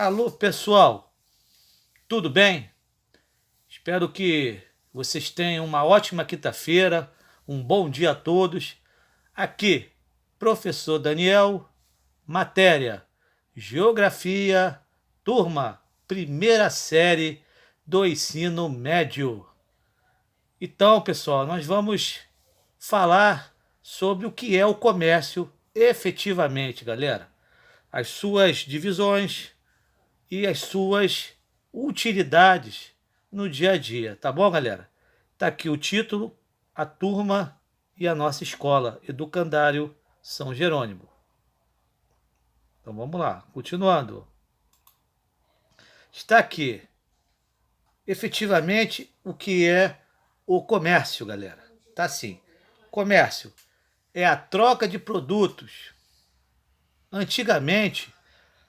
Alô, pessoal, tudo bem? Espero que vocês tenham uma ótima quinta-feira, um bom dia a todos. Aqui, professor Daniel, matéria Geografia, turma, primeira série do ensino médio. Então, pessoal, nós vamos falar sobre o que é o comércio efetivamente, galera. As suas divisões, e as suas utilidades no dia a dia, tá bom, galera? Tá aqui o título, a turma e a nossa escola, Educandário São Jerônimo. Então vamos lá, continuando. Está aqui, efetivamente, o que é o comércio, galera. Tá assim, comércio é a troca de produtos. Antigamente,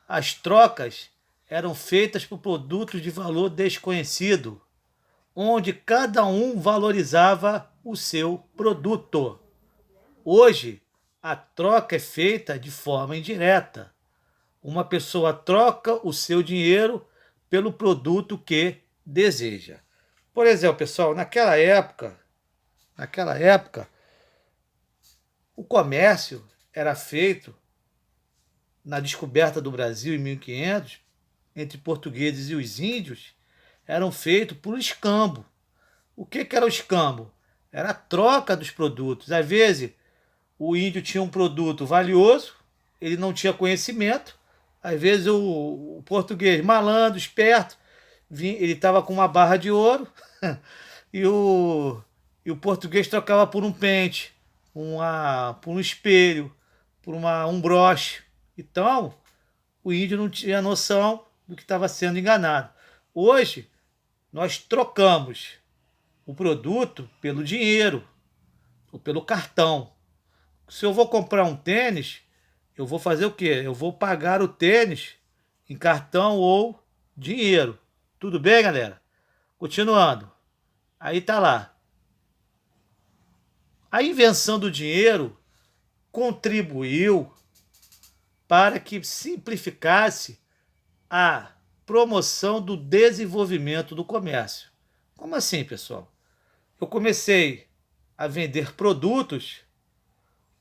as trocas eram feitas por produtos de valor desconhecido, onde cada um valorizava o seu produto. Hoje, a troca é feita de forma indireta. Uma pessoa troca o seu dinheiro pelo produto que deseja. Por exemplo, pessoal, naquela época, o comércio era feito na descoberta do Brasil em 1500, entre portugueses e os índios, eram feitos por escambo. O que era o escambo? Era a troca dos produtos. Às vezes, o índio tinha um produto valioso, ele não tinha conhecimento. Às vezes, o português, malandro, esperto, ele estava com uma barra de ouro e o português trocava por um pente, por um espelho, por um broche. Então, o índio não tinha noção do que estava sendo enganado. Hoje, nós trocamos o produto pelo dinheiro ou pelo cartão. Se eu vou comprar um tênis, eu vou fazer o quê? Eu vou pagar o tênis em cartão ou dinheiro. Tudo bem, galera? Continuando. Aí tá lá. A invenção do dinheiro contribuiu para que simplificasse a promoção do desenvolvimento do comércio. Como assim, pessoal? Eu comecei a vender produtos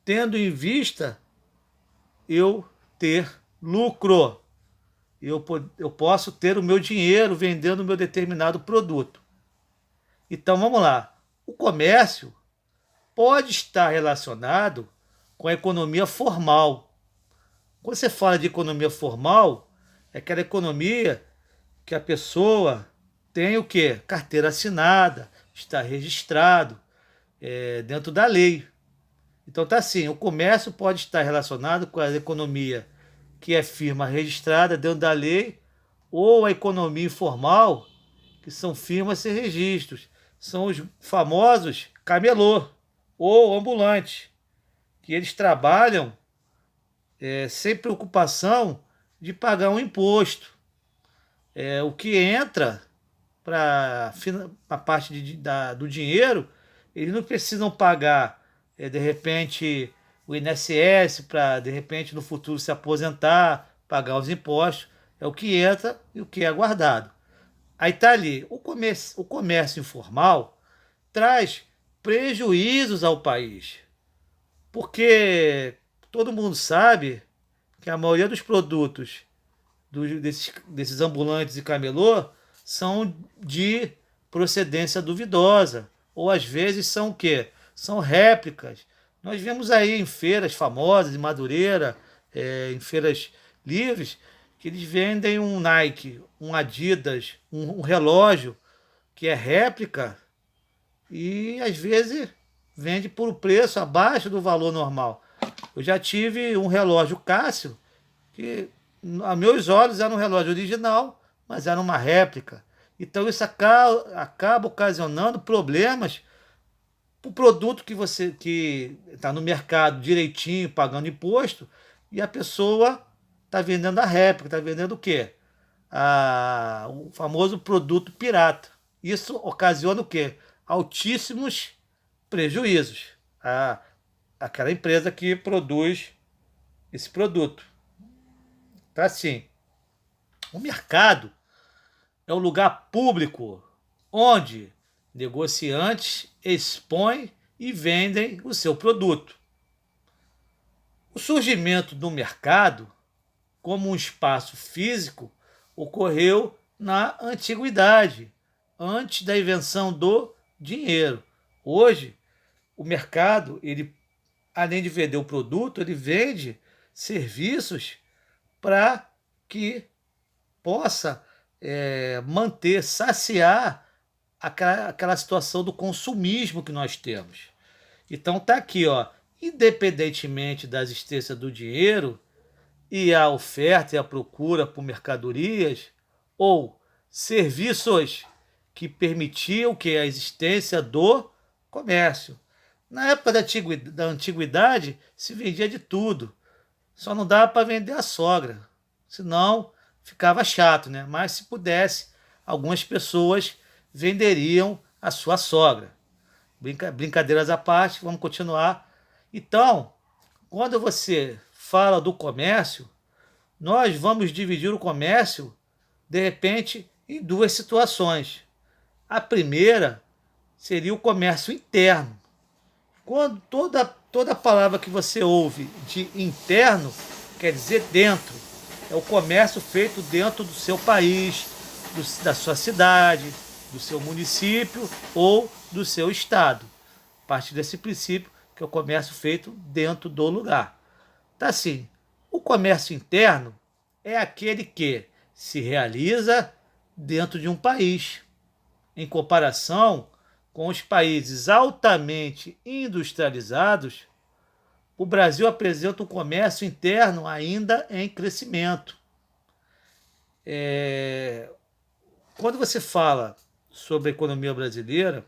tendo em vista eu ter lucro. Eu posso ter o meu dinheiro vendendo o meu determinado produto. Então vamos lá. O comércio pode estar relacionado com a economia formal. Quando você fala de economia formal, é aquela economia que a pessoa tem o quê? Carteira assinada, está registrado dentro da lei. Então tá assim, o comércio pode estar relacionado com a economia que é firma registrada dentro da lei, ou a economia informal, que são firmas sem registros. São os famosos camelô ou ambulantes, que eles trabalham sem preocupação de pagar um imposto. O que entra para a parte do dinheiro, eles não precisam pagar, de repente, o INSS para, de repente, no futuro se aposentar, pagar os impostos. É o que entra e o que é guardado. Aí está ali, o comércio informal traz prejuízos ao país, porque todo mundo sabe que a maioria dos produtos desses ambulantes e camelô são de procedência duvidosa. Ou às vezes são o quê? São réplicas. Nós vemos aí em feiras famosas, em Madureira, em feiras livres, que eles vendem um Nike, um Adidas, um relógio que é réplica e às vezes vende por um preço abaixo do valor normal. Eu já tive um relógio Cássio que, a meus olhos, era um relógio original, mas era uma réplica. Então isso acaba ocasionando problemas para o produto que está no mercado direitinho, pagando imposto, e a pessoa está vendendo a réplica, está vendendo o quê? O famoso produto pirata. Isso ocasiona o quê? Altíssimos prejuízos àquela empresa que produz esse produto. Tá assim. O mercado é o lugar público onde negociantes expõem e vendem o seu produto. O surgimento do mercado como um espaço físico ocorreu na antiguidade, antes da invenção do dinheiro. Hoje, o mercado, ele, além de vender o produto, ele vende serviços para que possa manter, saciar aquela situação do consumismo que nós temos. Então tá aqui, ó, independentemente da existência do dinheiro e a oferta e a procura por mercadorias ou serviços que permitiam que a existência do comércio. Na época da antiguidade se vendia de tudo, só não dava para vender a sogra, senão ficava chato, né? Mas se pudesse, algumas pessoas venderiam a sua sogra. Brincadeiras à parte, vamos continuar. Então, quando você fala do comércio, nós vamos dividir o comércio, de repente, em duas situações. A primeira seria o comércio interno. Quando toda palavra que você ouve de interno quer dizer dentro. É o comércio feito dentro do seu país, da sua cidade, do seu município ou do seu estado. A partir desse princípio, que é o comércio feito dentro do lugar. Tá assim, o comércio interno é aquele que se realiza dentro de um país, em comparação com os países altamente industrializados. O Brasil apresenta um comércio interno ainda em crescimento. Quando você fala sobre a economia brasileira,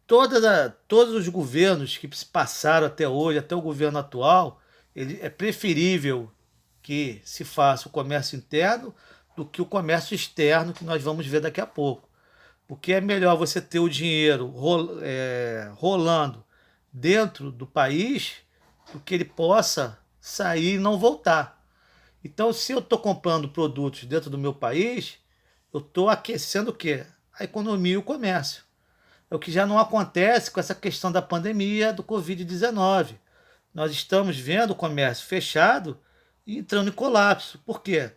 todos os governos que se passaram até hoje, até o governo atual, é preferível que se faça o comércio interno do que o comércio externo, que nós vamos ver daqui a pouco. Porque é melhor você ter o dinheiro rolando dentro do país do que ele possa sair e não voltar. Então, se eu estou comprando produtos dentro do meu país, eu estou aquecendo o quê? A economia e o comércio. É o que já não acontece com essa questão da pandemia do Covid-19. Nós estamos vendo o comércio fechado e entrando em colapso. Por quê?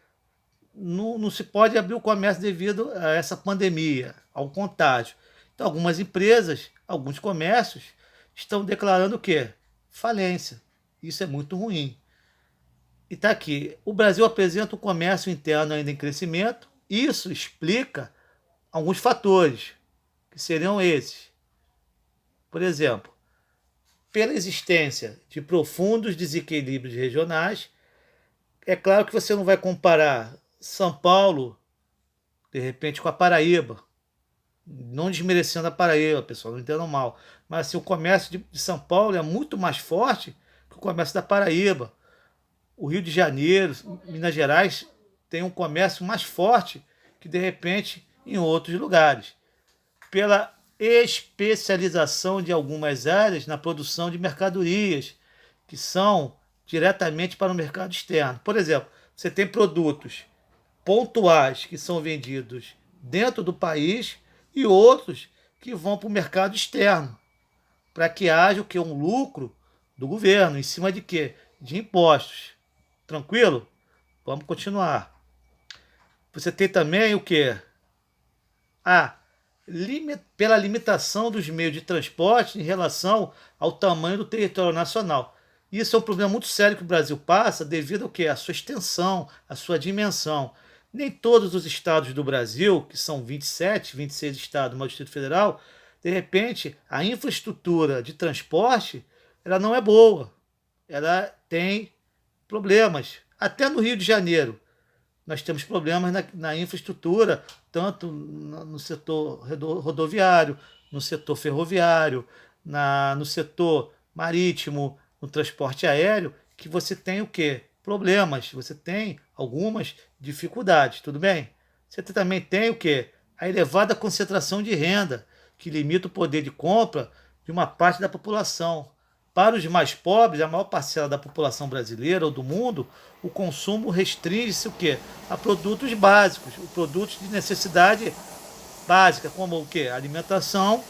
Não se pode abrir o comércio devido a essa pandemia, ao contágio. Então, algumas empresas, alguns comércios estão declarando o quê? Falência. Isso é muito ruim. E está aqui, o Brasil apresenta um comércio interno ainda em crescimento. Isso explica alguns fatores, que seriam esses. Por exemplo, pela existência de profundos desequilíbrios regionais, é claro que você não vai comparar São Paulo, de repente, com a Paraíba. Não desmerecendo a Paraíba, pessoal, não entendam mal. Mas assim, o comércio de São Paulo é muito mais forte que o comércio da Paraíba. O Rio de Janeiro, Minas Gerais, tem um comércio mais forte que, de repente, em outros lugares. Pela especialização de algumas áreas na produção de mercadorias, que são diretamente para o mercado externo. Por exemplo, você tem produtos pontuais que são vendidos dentro do país e outros que vão para o mercado externo, para que haja o que? Um lucro do governo, em cima de quê? De impostos. Tranquilo? Vamos continuar. Você tem também o quê? Pela limitação dos meios de transporte em relação ao tamanho do território nacional. Isso é um problema muito sério que o Brasil passa devido ao quê? À sua extensão, à sua dimensão. Nem todos os estados do Brasil, que são 27, 26 estados, mais o Distrito Federal, de repente, a infraestrutura de transporte ela não é boa. Ela tem problemas. Até no Rio de Janeiro, nós temos problemas na infraestrutura, tanto no setor rodoviário, no setor ferroviário, no setor marítimo, no transporte aéreo, que você tem o quê? Problemas, você tem algumas dificuldades, tudo bem? Você também tem o quê? A elevada concentração de renda, que limita o poder de compra de uma parte da população. Para os mais pobres, a maior parcela da população brasileira ou do mundo, o consumo restringe-se o quê? A produtos básicos, produtos de necessidade básica, como o quê? Alimentação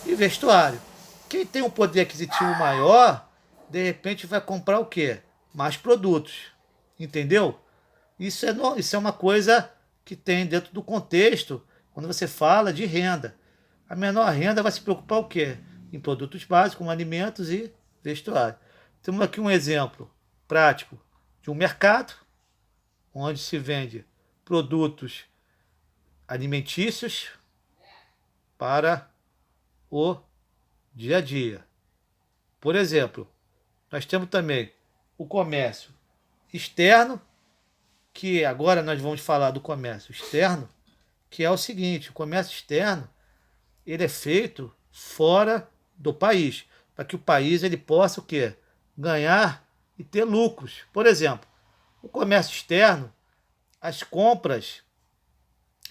e vestuário. Quem tem um poder aquisitivo maior, de repente vai comprar o quê? Mais produtos. Entendeu? Isso é uma coisa que tem dentro do contexto quando você fala de renda. A menor renda vai se preocupar o quê? Em produtos básicos, como alimentos e vestuário. Temos aqui um exemplo prático de um mercado onde se vende produtos alimentícios para o dia a dia. Por exemplo, nós temos também o comércio externo, que agora nós vamos falar do comércio externo, que é o seguinte: o comércio externo ele é feito fora do país, para que o país ele possa o quê? Ganhar e ter lucros. Por exemplo, o comércio externo, as compras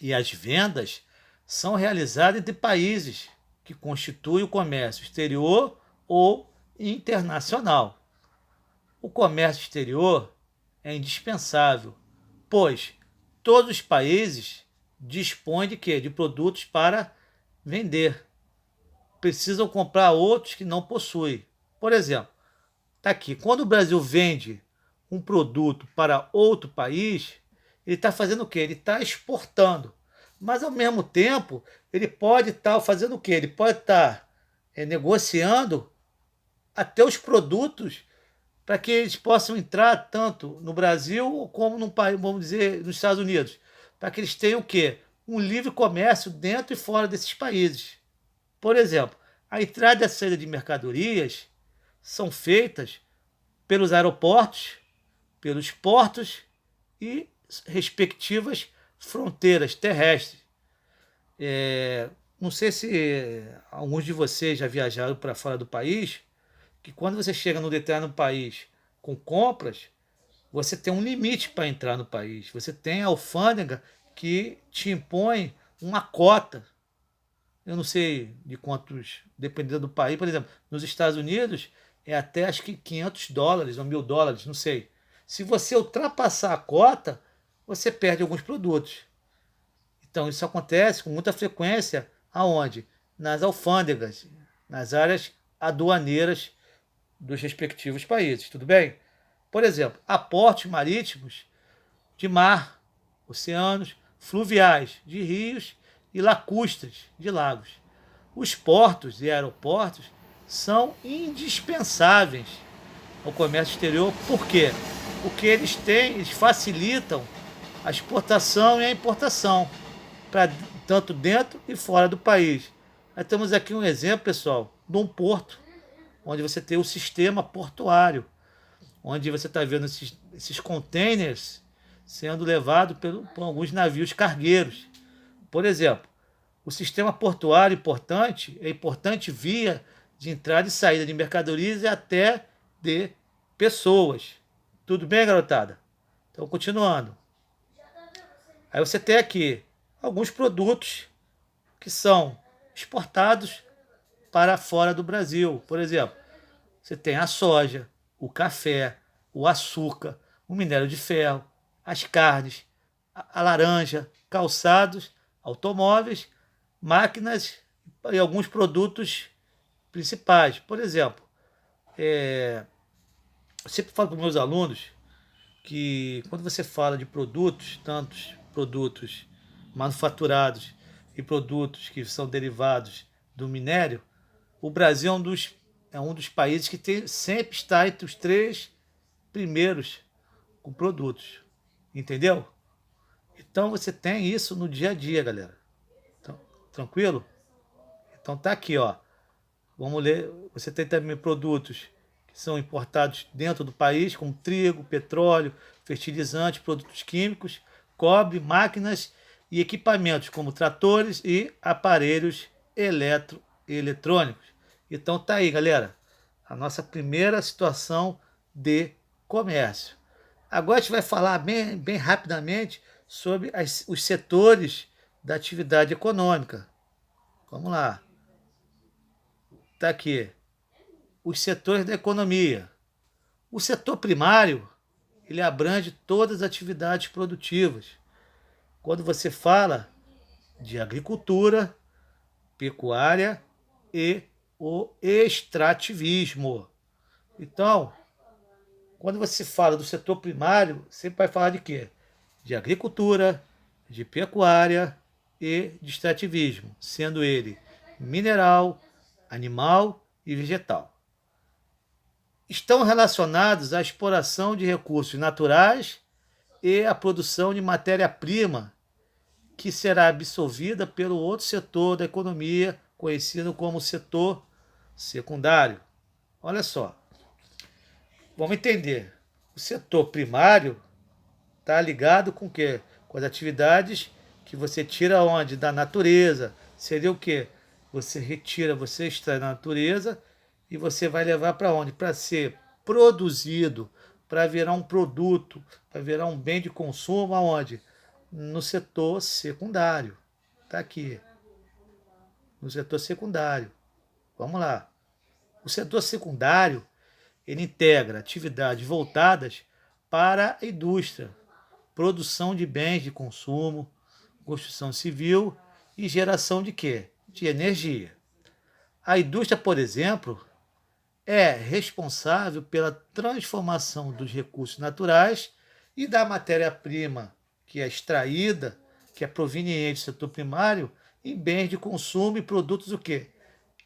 e as vendas são realizadas entre países que constituem o comércio exterior ou internacional. O comércio exterior é indispensável, pois todos os países dispõem de quê? De produtos para vender. Precisam comprar outros que não possuem. Por exemplo, está aqui, quando o Brasil vende um produto para outro país, ele está fazendo o quê? Ele está exportando. Mas, ao mesmo tempo, ele pode estar fazendo o quê? Ele pode estar negociando até os produtos para que eles possam entrar tanto no Brasil como no país, vamos dizer, nos Estados Unidos. Para que eles tenham o quê? Um livre comércio dentro e fora desses países. Por exemplo, a entrada e a saída de mercadorias são feitas pelos aeroportos, pelos portos e respectivas fronteiras terrestres. Não sei se alguns de vocês já viajaram para fora do país, que quando você chega num determinado país com compras, você tem um limite para entrar no país. Você tem a alfândega que te impõe uma cota. Eu não sei de quantos, dependendo do país. Por exemplo, nos Estados Unidos é até acho que $500 ou $1.000, não sei. Se você ultrapassar a cota, você perde alguns produtos. Então isso acontece com muita frequência aonde? Nas alfândegas, nas áreas aduaneiras dos respectivos países, tudo bem? Por exemplo, aportes marítimos de mar, oceanos, fluviais de rios e lacustres de lagos. Os portos e aeroportos são indispensáveis ao comércio exterior. Por quê? Porque eles facilitam a exportação e a importação para tanto dentro e fora do país. Nós temos aqui um exemplo, pessoal, de um porto, onde você tem o sistema portuário, onde você está vendo esses containers sendo levados por alguns navios cargueiros. Por exemplo, o sistema portuário é importante via de entrada e saída de mercadorias e até de pessoas. Tudo bem, garotada? Então, continuando. Aí você tem aqui alguns produtos que são exportados para fora do Brasil. Por exemplo, você tem a soja, o café, o açúcar, o minério de ferro, as carnes, a laranja, calçados, automóveis, máquinas e alguns produtos principais. Por exemplo, eu sempre falo para os meus alunos que quando você fala de produtos, tantos produtos manufaturados e produtos que são derivados do minério, o Brasil é um dos países que sempre está entre os 3 primeiros com produtos. Entendeu? Então você tem isso no dia a dia, galera. Então, tranquilo? Então tá aqui, ó. Vamos ler. Você tem também produtos que são importados dentro do país, como trigo, petróleo, fertilizantes, produtos químicos, cobre, máquinas e equipamentos, como tratores e aparelhos eletrônicos. Então tá aí, galera, a nossa primeira situação de comércio. Agora a gente vai falar bem rapidamente sobre os setores da atividade econômica. Vamos lá. Está aqui. os setores da economia. O setor primário, ele abrange todas as atividades produtivas. Quando você fala de agricultura, pecuária e o extrativismo. Então, quando você fala do setor primário, você vai falar de quê? De agricultura, de pecuária e de extrativismo, sendo ele mineral, animal e vegetal. Estão relacionados à exploração de recursos naturais e à produção de matéria-prima, que será absorvida pelo outro setor da economia, conhecido como setor secundário. Olha só, vamos entender. O setor primário está ligado com o quê? Com as atividades que você tira onde? Da natureza. Seria o quê? Você retira, você extrai da natureza e você vai levar para onde? Para ser produzido, para virar um produto, para virar um bem de consumo, aonde? No setor secundário. Está aqui. No setor secundário. Vamos lá. O setor secundário, ele integra atividades voltadas para a indústria, produção de bens de consumo, construção civil e geração de quê? De energia. A indústria, por exemplo, é responsável pela transformação dos recursos naturais e da matéria-prima que é extraída, que é proveniente do setor primário, em bens de consumo e produtos o quê?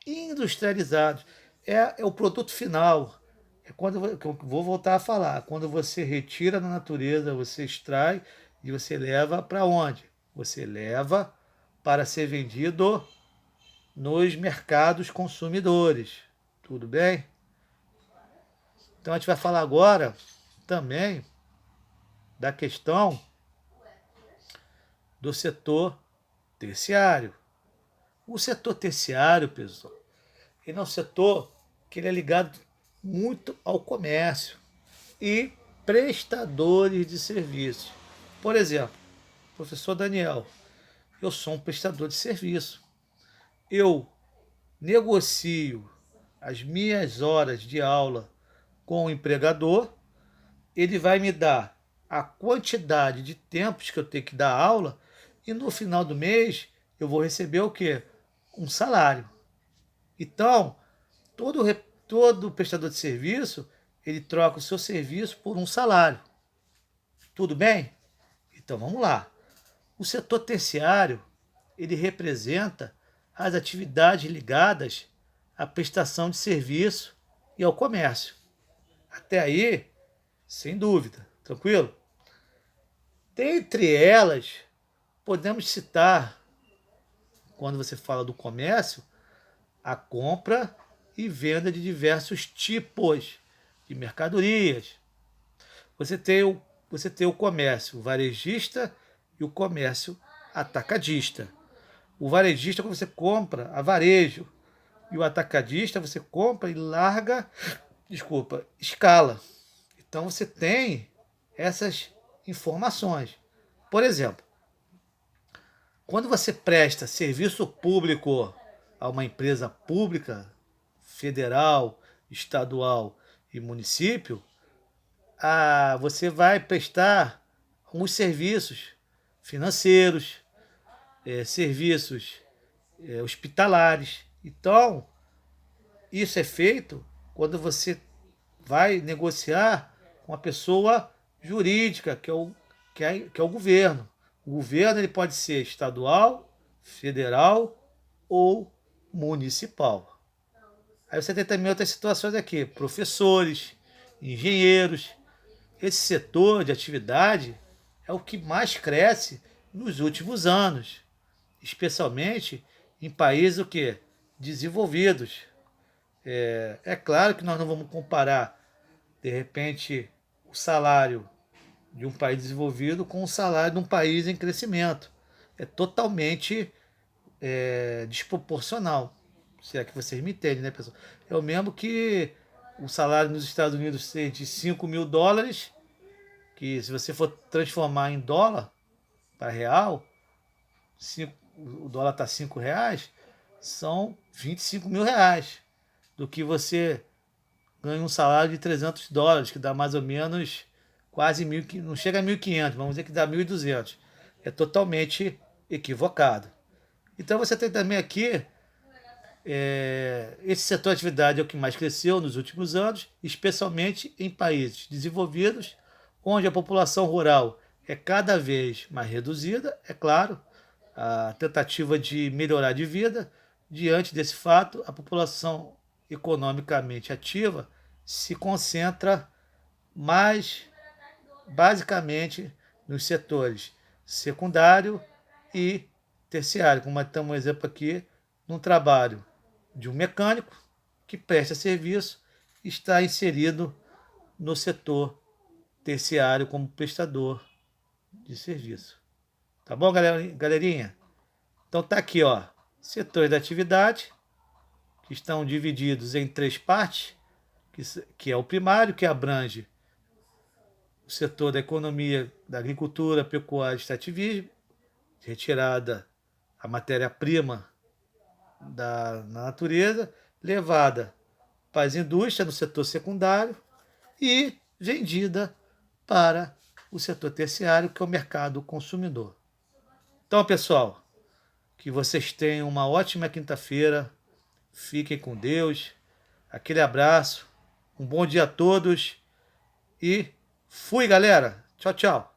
Industrializados. É o produto final. É quando que eu vou voltar a falar. Quando você retira da natureza, você extrai e você leva para onde? Você leva para ser vendido nos mercados consumidores. Tudo bem? Então a gente vai falar agora também da questão do setor terciário. O setor terciário, pessoal, ele é um setor que ele é ligado muito ao comércio e prestadores de serviços. Por exemplo, professor Daniel, eu sou um prestador de serviço. Eu negocio as minhas horas de aula com o empregador, ele vai me dar a quantidade de tempos que eu tenho que dar aula e no final do mês eu vou receber o quê? Um salário. Então, todo, todo prestador de serviço, ele troca o seu serviço por um salário. Tudo bem? Então vamos lá. O setor terciário, ele representa as atividades ligadas à prestação de serviço e ao comércio. Até aí, sem dúvida, tranquilo? Dentre elas, podemos citar, quando você fala do comércio, a compra e venda de diversos tipos de mercadorias. Você tem o comércio varejista e o comércio atacadista. O varejista, quando você compra a varejo, e o atacadista, você compra e larga, escala. Então você tem essas informações. Por exemplo, quando você presta serviço público a uma empresa pública, federal, estadual e município, você vai prestar alguns serviços financeiros, serviços hospitalares. Então, isso é feito quando você vai negociar com a pessoa jurídica, que é o governo. O governo ele pode ser estadual, federal ou municipal. Aí você tem também outras situações aqui, professores, engenheiros. Esse setor de atividade é o que mais cresce nos últimos anos, especialmente em países o quê? Desenvolvidos. É claro que nós não vamos comparar, de repente, o salário de um país desenvolvido com o salário de um país em crescimento. É totalmente desproporcional. Se é que vocês me entendem, né, pessoal? É o mesmo que o salário nos Estados Unidos ser de US$ 5.000, que se você for transformar em dólar para real, o dólar está R$ 5, são R$ 25.000. Do que você ganha um salário de $300, que dá mais ou menos quase mil, não chega a 1.500, vamos dizer que dá 1.200. É totalmente equivocado. Então você tem também aqui, esse setor de atividade é o que mais cresceu nos últimos anos, especialmente em países desenvolvidos, onde a população rural é cada vez mais reduzida, é claro, a tentativa de melhorar de vida. Diante desse fato, a população economicamente ativa se concentra mais basicamente nos setores secundário e terciário, como estamos um exemplo aqui, num trabalho de um mecânico que presta serviço e está inserido no setor terciário como prestador de serviço. Tá bom, galerinha? Então tá aqui, ó, setores da atividade, que estão divididos em 3 partes, que é o primário, que abrange o setor da economia, da agricultura, pecuária e extrativismo, retirada a matéria-prima na natureza, levada para as indústrias no setor secundário e vendida para o setor terciário, que é o mercado consumidor. Então, pessoal, que vocês tenham uma ótima quinta-feira, fiquem com Deus, aquele abraço, um bom dia a todos e fui, galera! Tchau, tchau!